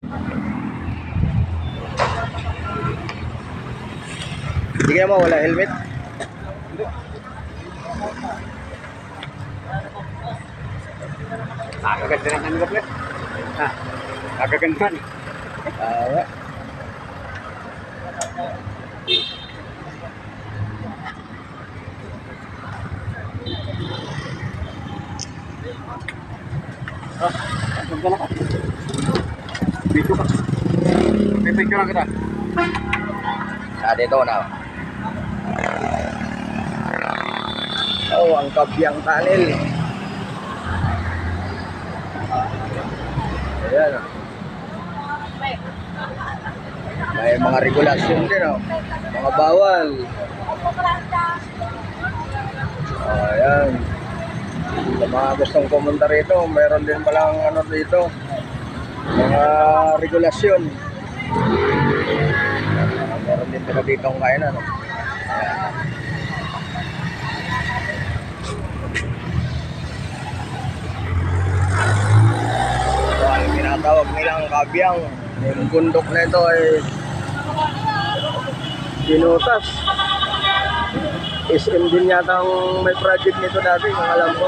Hindi kaya mo wala helmet? Kaganda ng ano ba? Ha? Kaganda. Ah, Ganda na ka. Dito ka. May picture lang kita. dito na. Oh, ang Kabyang Tunnel. Ayan. May mga regulasyon din, oh. Mga bawal. Ayan. Sa mga gustong pumunta rito, meron din palang ano dito, mga regulasyon. Meron din pala dito ang kainan, no? So, ang tinatawag nilang Kabyang, yung bundok na ito ay binutas. SM din yata ang may project nito dati, kung alam ko.